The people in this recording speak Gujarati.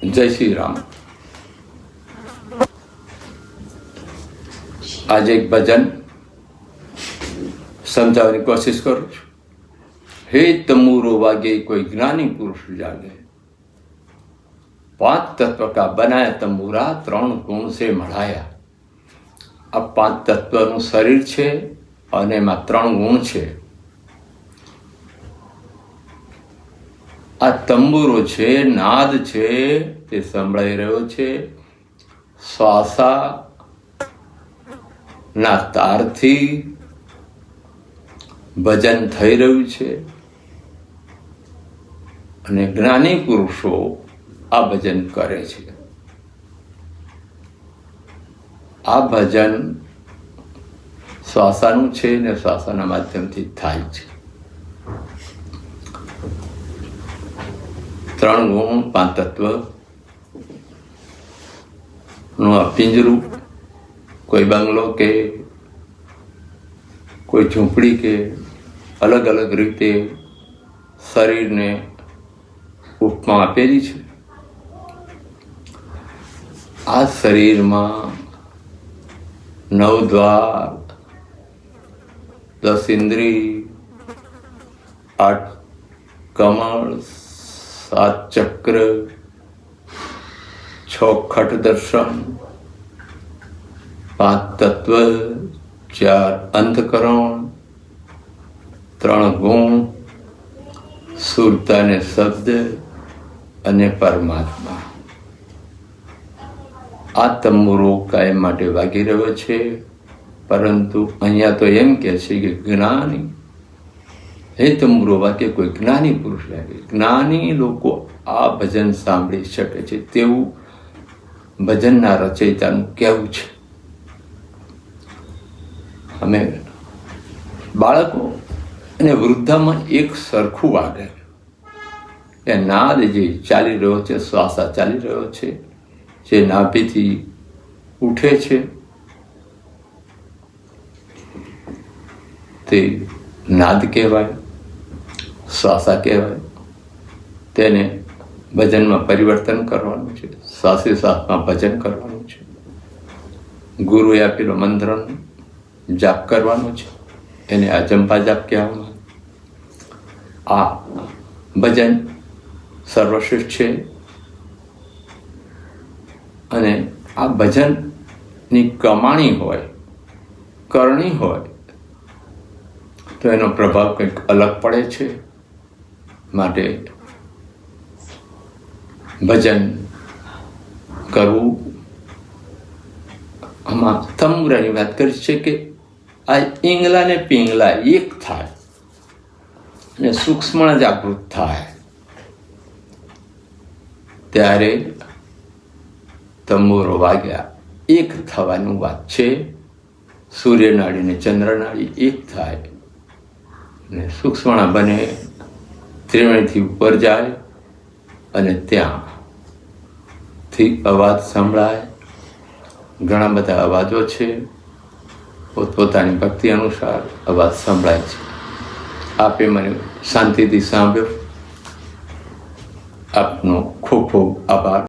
જય શ્રી રામ. આજે એક ભજન સમજાવવાની કોશિશ કરું છું. હે તંબુરો વાગે કોઈ જ્ઞાની પુરુષ જાગે, પાંચ તત્વ કા બનાયા તંબુરા, ત્રણ ગુણ से મળાયા. આ પાંચ તત્વનું શરીર છે અને એમાં ત્રણ ગુણ છે. આ તંબુરો છે, નાદ છે, તે સંભળાઈ રહ્યો છે. શ્વાસા ના તારથી ભજન થઈ રહ્યું છે અને જ્ઞાની પુરુષો આ ભજન કરે છે. આ ભજન શ્વાસાનું છે ને શ્વાસાના માધ્યમથી થાય છે. ત્રણ ગુણ, પાંચ તત્વ નું આ પિંજરું, કોઈ બંગલો કે કોઈ ઝૂંપડી કે અલગ અલગ રીતે શરીરને ઉપમા આપેલી છે. આ શરીરમાં 9 દ્વાર, 10 ઇન્દ્રિય, 8 કમળ, 7 ચક્ર, 6 ખટ દર્શન, 5 તત્વ, 4 અંતકરણ, 3 ગુણ, સુરતા ને શબ્દ અને પરમાત્મા. આ તંબુરો કાયમ માટે વાગી રહ્યો છે. પરંતુ અહીંયા તો એમ કે છે કે જ્ઞાની, હે તંબુરો વાગે કોઈ જ્ઞાની પુરુષ લાગે. જ્ઞાની લોકો આ ભજન સાંભળી શકે છે તેવું ભજનના રચયિતાનું કહેવું છે. અમે બાળકો અને વૃદ્ધામાં એક સરખું વાગે. એ નાદ જે ચાલી રહ્યો છે, શ્વાસા ચાલી રહ્યો છે, જે નાભીથી ઉઠે છે, તે નાદ કહેવાય, શ્વાસા કહેવાય. તેને ભજનમાં પરિવર્તન કરવાનું છે, શ્વાસે શ્વાસમાં ભજન કરવાનું છે. ગુરુએ આપેલો મંત્રનો જાપ કરવાનો છે, એને અજંપા જાપ કહેવામાં. આ ભજન સર્વશ્રેષ્ઠ છે અને આ ભજનની કમાણી હોય, કરણી હોય તો એનો પ્રભાવ કંઈક અલગ પડે છે. માટે ભજન કરવું. આમાં તંબુરાની વાત કરી છે કે આ ઈંગલા ને પિંગલા એક થાય અને સૂક્ષ્મ જાગૃત થાય ત્યારે તંબુરો વાગ્યા એક થવાનું વાત છે. સૂર્યનાળી ને ચંદ્રનાળી એક થાય અને સૂક્ષ્મણા બને, ત્રિવેણીથી ઉપર જાય અને ત્યાંથી અવાજ સંભળાય. ઘણા બધા અવાજો છે, પોતપોતાની ભક્તિ અનુસાર અવાજ સંભળાય છે. આપે મને શાંતિથી સાંભળ્યો. આપનો ખૂબ ખૂબ આભાર.